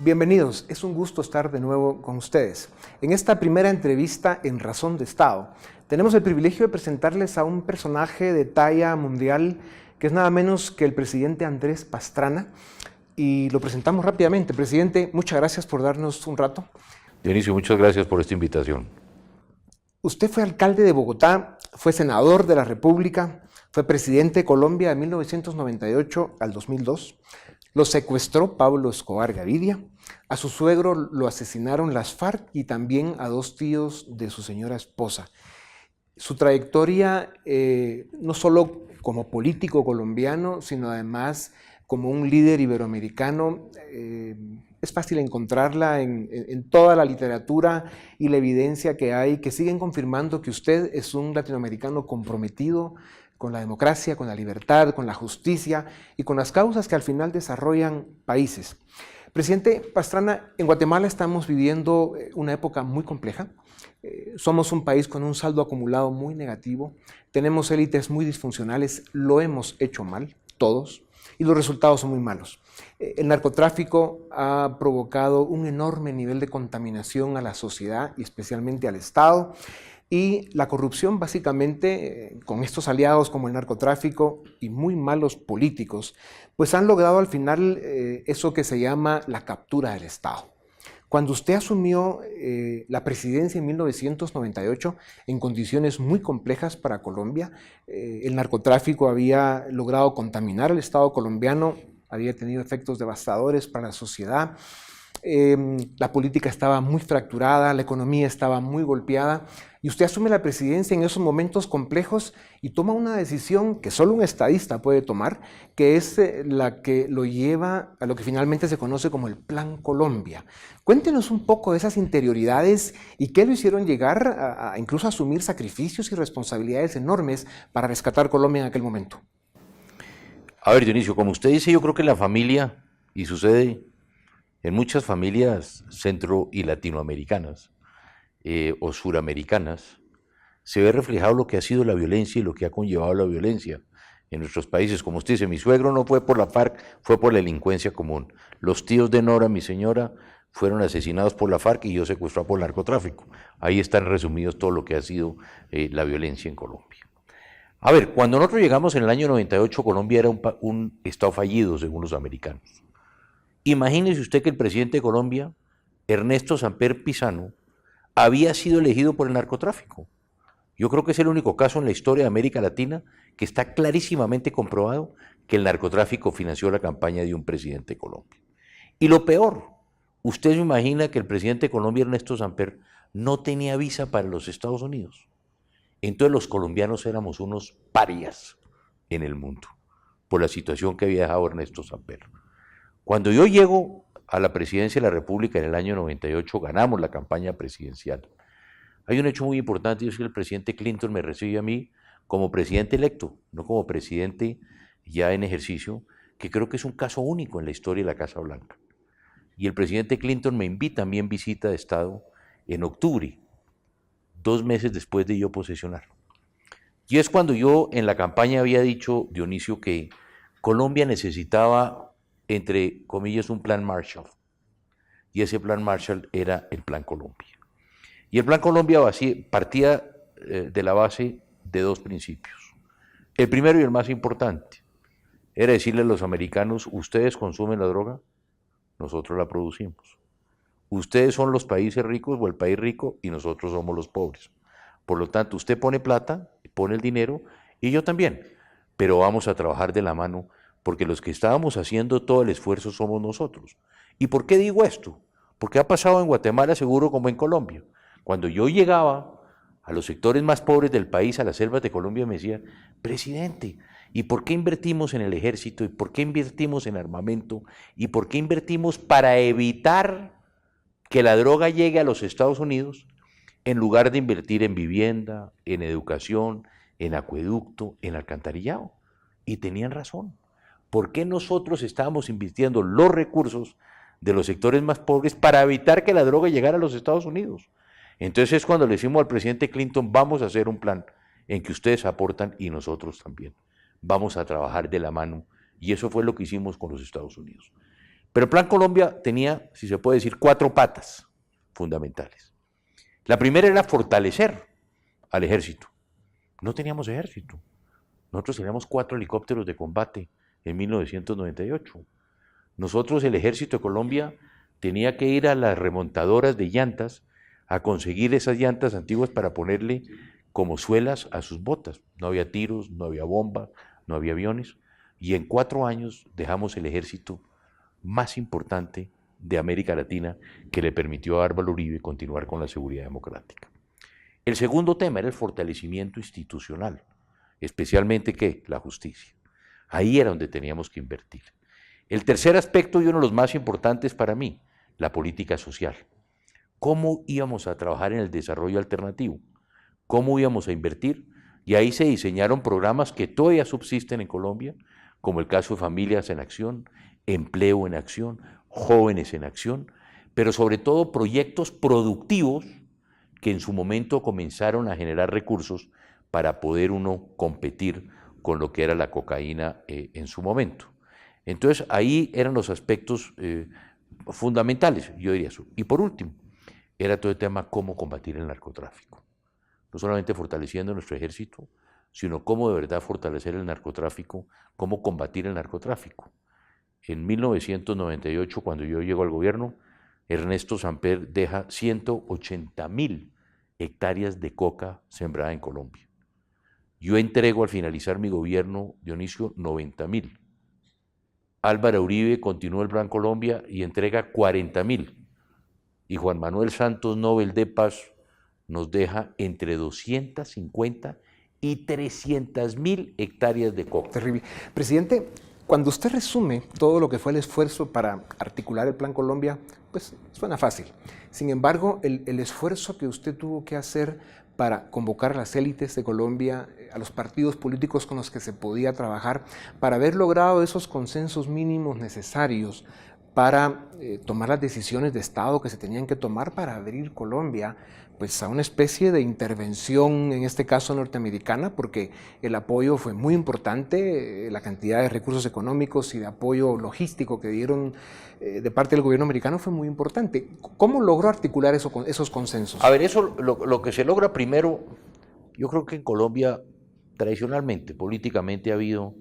Bienvenidos, es un gusto estar de nuevo con ustedes. En esta primera entrevista en Razón de Estado, tenemos el privilegio de presentarles a un personaje de talla mundial que es nada menos que el presidente Andrés Pastrana, y lo presentamos rápidamente. Presidente, muchas gracias por darnos un rato. Dionisio, muchas gracias por esta invitación. Usted fue alcalde de Bogotá, fue senador de la República, fue presidente de Colombia de 1998 al 2002. Lo secuestró Pablo Escobar Gaviria, a su suegro lo asesinaron las FARC y también a dos tíos de su señora esposa. Su trayectoria, no solo como político colombiano, sino además como un líder iberoamericano, es fácil encontrarla en toda la literatura y la evidencia que hay, que siguen confirmando que usted es un latinoamericano comprometido con la democracia, con la libertad, con la justicia y con las causas que al final desarrollan países. Presidente Pastrana, en Guatemala estamos viviendo una época muy compleja. Somos un país con un saldo acumulado muy negativo, tenemos élites muy disfuncionales, lo hemos hecho mal, todos, y los resultados son muy malos. El narcotráfico ha provocado un enorme nivel de contaminación a la sociedad y especialmente al Estado. Y la corrupción, básicamente, con estos aliados como el narcotráfico y muy malos políticos, pues han logrado al final eso que se llama la captura del Estado. Cuando usted asumió la presidencia en 1998, en condiciones muy complejas para Colombia, el narcotráfico había logrado contaminar al Estado colombiano, había tenido efectos devastadores para la sociedad, la política estaba muy fracturada, la economía estaba muy golpeada, y usted asume la presidencia en esos momentos complejos y toma una decisión que solo un estadista puede tomar, que es la que lo lleva a lo que finalmente se conoce como el Plan Colombia. Cuéntenos un poco de esas interioridades y qué lo hicieron llegar a incluso asumir sacrificios y responsabilidades enormes para rescatar Colombia en aquel momento. A ver, Dionisio, como usted dice, yo creo que la familia, y sucede en muchas familias centro y latinoamericanas o suramericanas, se ve reflejado lo que ha sido la violencia y lo que ha conllevado la violencia en nuestros países. Como usted dice, mi suegro no fue por la FARC, fue por la delincuencia común. Los tíos de Nora, mi señora, fueron asesinados por la FARC y yo secuestrado por el narcotráfico. Ahí están resumidos todo lo que ha sido la violencia en Colombia. A ver, cuando nosotros llegamos en el año 98, Colombia era un estado fallido, según los americanos. Imagínese usted que el presidente de Colombia, Ernesto Samper Pizano, había sido elegido por el narcotráfico. Yo creo que es el único caso en la historia de América Latina que está clarísimamente comprobado que el narcotráfico financió la campaña de un presidente de Colombia. Y lo peor, usted se imagina que el presidente de Colombia, Ernesto Samper, no tenía visa para los Estados Unidos. Entonces los colombianos éramos unos parias en el mundo por la situación que había dejado Ernesto Samper. Cuando yo llego a la presidencia de la República en el año 98, ganamos la campaña presidencial. Hay un hecho muy importante, y es que el presidente Clinton me recibe a mí como presidente electo, no como presidente ya en ejercicio, que creo que es un caso único en la historia de la Casa Blanca. Y el presidente Clinton me invita a mí en visita de Estado en octubre, 2 meses después de yo posesionar. Y es cuando yo en la campaña había dicho, Dionisio, que Colombia necesitaba, entre comillas, un plan Marshall. Y ese plan Marshall era el Plan Colombia. Y el Plan Colombia partía de la base de 2 principios. El primero y el más importante era decirle a los americanos: ustedes consumen la droga, nosotros la producimos. Ustedes son los países ricos o el país rico y nosotros somos los pobres. Por lo tanto, usted pone plata, pone el dinero y yo también. Pero vamos a trabajar de la mano porque los que estábamos haciendo todo el esfuerzo somos nosotros. ¿Y por qué digo esto? Porque ha pasado en Guatemala seguro como en Colombia. Cuando yo llegaba a los sectores más pobres del país, a las selvas de Colombia, me decía: presidente, ¿y por qué invertimos en el ejército? ¿Y por qué invertimos en armamento? ¿Y por qué invertimos para evitar que la droga llegue a los Estados Unidos en lugar de invertir en vivienda, en educación, en acueducto, en alcantarillado? Y tenían razón. ¿Por qué nosotros estábamos invirtiendo los recursos de los sectores más pobres para evitar que la droga llegara a los Estados Unidos? Entonces es cuando le decimos al presidente Clinton: vamos a hacer un plan en que ustedes aportan y nosotros también. Vamos a trabajar de la mano, y eso fue lo que hicimos con los Estados Unidos. Pero el Plan Colombia tenía, si se puede decir, 4 patas fundamentales. La primera era fortalecer al ejército. No teníamos ejército. Nosotros teníamos 4 helicópteros de combate en 1998. Nosotros, el ejército de Colombia, tenía que ir a las remontadoras de llantas a conseguir esas llantas antiguas para ponerle como suelas a sus botas. No había tiros, no había bombas, no había aviones. Y en 4 años dejamos el ejército más importante de América Latina, que le permitió a Álvaro Uribe continuar con la seguridad democrática. El segundo tema era el fortalecimiento institucional, especialmente ¿qué? La justicia. Ahí era donde teníamos que invertir. El tercer aspecto, y uno de los más importantes para mí, la política social. ¿Cómo íbamos a trabajar en el desarrollo alternativo? ¿Cómo íbamos a invertir? Y ahí se diseñaron programas que todavía subsisten en Colombia, como el caso de Familias en Acción, Empleo en Acción, Jóvenes en Acción, pero sobre todo proyectos productivos que en su momento comenzaron a generar recursos para poder uno competir con lo que era la cocaína en su momento. Entonces ahí eran los aspectos fundamentales, yo diría eso. Y por último, era todo el tema cómo combatir el narcotráfico. No solamente fortaleciendo nuestro ejército, sino cómo de verdad fortalecer el narcotráfico, cómo combatir el narcotráfico. En 1998, cuando yo llego al gobierno, Ernesto Samper deja 180.000 hectáreas de coca sembrada en Colombia. Yo entrego al finalizar mi gobierno, Dionisio, 90.000. Álvaro Uribe continúa el Plan Colombia y entrega 40.000. Y Juan Manuel Santos, Nobel de Paz, nos deja entre 250 y 300.000 hectáreas de coca. Terrible. Presidente, cuando usted resume todo lo que fue el esfuerzo para articular el Plan Colombia, pues suena fácil. Sin embargo, el esfuerzo que usted tuvo que hacer para convocar a las élites de Colombia, a los partidos políticos con los que se podía trabajar, para haber logrado esos consensos mínimos necesarios para tomar las decisiones de Estado que se tenían que tomar para abrir Colombia pues, a una especie de intervención, en este caso norteamericana, porque el apoyo fue muy importante, la cantidad de recursos económicos y de apoyo logístico que dieron de parte del gobierno americano fue muy importante. ¿Cómo logró articular esos consensos? A ver, eso lo que se logra primero, yo creo que en Colombia tradicionalmente, políticamente ha habido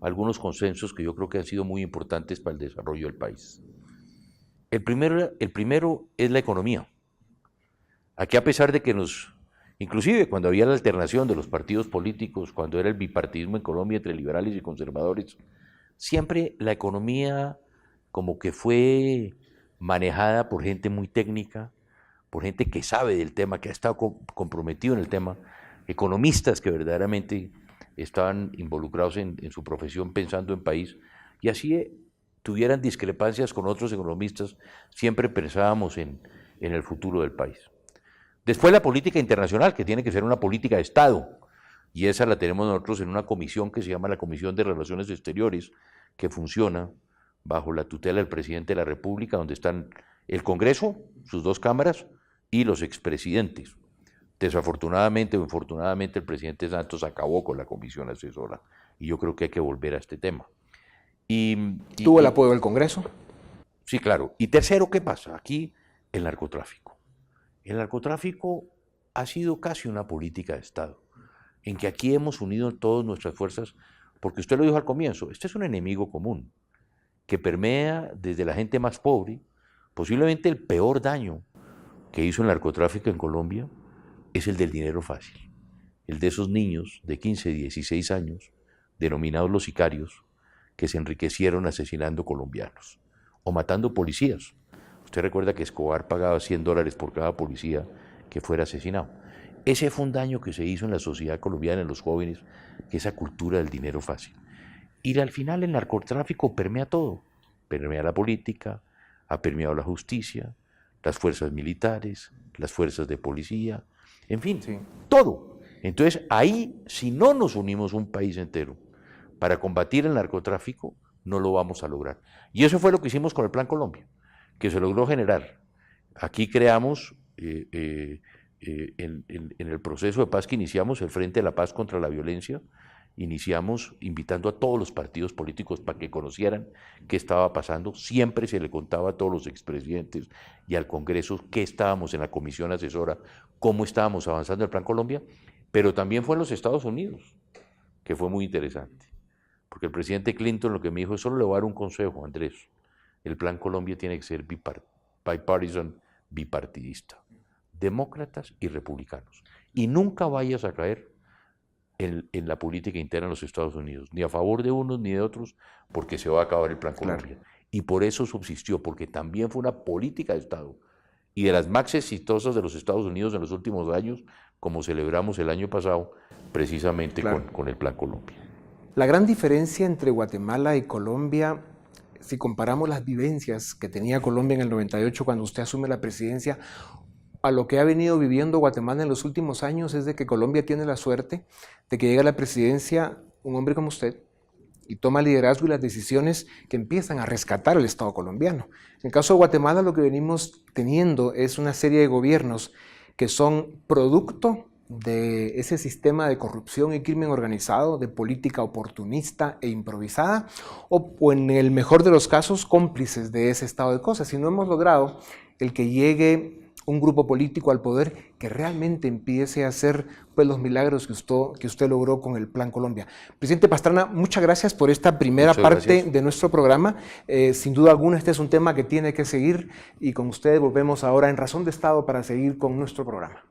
algunos consensos que yo creo que han sido muy importantes para el desarrollo del país. El primero es la economía. Aquí, a pesar de que inclusive cuando había la alternación de los partidos políticos, cuando era el bipartidismo en Colombia entre liberales y conservadores, siempre la economía como que fue manejada por gente muy técnica, por gente que sabe del tema, que ha estado comprometido en el tema, economistas que verdaderamente estaban involucrados en su profesión pensando en país, y así tuvieran discrepancias con otros economistas, siempre pensábamos en el futuro del país. Después la política internacional, que tiene que ser una política de Estado, y esa la tenemos nosotros en una comisión que se llama la Comisión de Relaciones Exteriores, que funciona bajo la tutela del presidente de la República, donde están el Congreso, sus 2 cámaras, y los expresidentes. Desafortunadamente o infortunadamente el presidente Santos acabó con la comisión asesora y yo creo que hay que volver a este tema. ¿Tuvo el apoyo del Congreso? Sí, claro. Y tercero, ¿qué pasa? Aquí el narcotráfico. El narcotráfico ha sido casi una política de Estado, en que aquí hemos unido todas nuestras fuerzas, porque usted lo dijo al comienzo, este es un enemigo común, que permea desde la gente más pobre. Posiblemente el peor daño que hizo el narcotráfico en Colombia es el del dinero fácil, el de esos niños de 15, 16 años, denominados los sicarios, que se enriquecieron asesinando colombianos o matando policías. Usted recuerda que Escobar pagaba $100 por cada policía que fuera asesinado. Ese fue un daño que se hizo en la sociedad colombiana, en los jóvenes, que esa cultura del dinero fácil. Y al final el narcotráfico permea todo, permea la política, ha permeado la justicia, las fuerzas militares, las fuerzas de policía, en fin, sí, todo. Entonces ahí, si no nos unimos un país entero para combatir el narcotráfico, no lo vamos a lograr. Y eso fue lo que hicimos con el Plan Colombia, que se logró generar. Aquí creamos, en el proceso de paz que iniciamos, el Frente de la Paz contra la Violencia, iniciamos invitando a todos los partidos políticos para que conocieran qué estaba pasando. Siempre se le contaba a todos los expresidentes y al Congreso qué estábamos en la comisión asesora, cómo estábamos avanzando el Plan Colombia, pero también fue en los Estados Unidos, que fue muy interesante. Porque el presidente Clinton lo que me dijo es: solo le voy a dar un consejo, Andrés, el Plan Colombia tiene que ser bipartisan, bipartidista, demócratas y republicanos. Y nunca vayas a caer en la política interna de los Estados Unidos, ni a favor de unos ni de otros, porque se va a acabar el Plan Colombia. Claro. Y por eso subsistió, porque también fue una política de Estado, y de las más exitosas de los Estados Unidos en los últimos años, como celebramos el año pasado, precisamente claro, con el Plan Colombia. La gran diferencia entre Guatemala y Colombia, si comparamos las vivencias que tenía Colombia en el 98 cuando usted asume la presidencia, a lo que ha venido viviendo Guatemala en los últimos años, es de que Colombia tiene la suerte de que llega a la presidencia un hombre como usted y toma liderazgo y las decisiones que empiezan a rescatar el Estado colombiano. En el caso de Guatemala, lo que venimos teniendo es una serie de gobiernos que son producto de ese sistema de corrupción y crimen organizado, de política oportunista e improvisada, o en el mejor de los casos, cómplices de ese estado de cosas. Y no hemos logrado el que llegue un grupo político al poder que realmente empiece a hacer pues, los milagros que usted logró con el Plan Colombia. Presidente Pastrana, muchas gracias por esta primera parte de nuestro programa. Sin duda alguna, este es un tema que tiene que seguir, y con ustedes volvemos ahora en Razón de Estado para seguir con nuestro programa.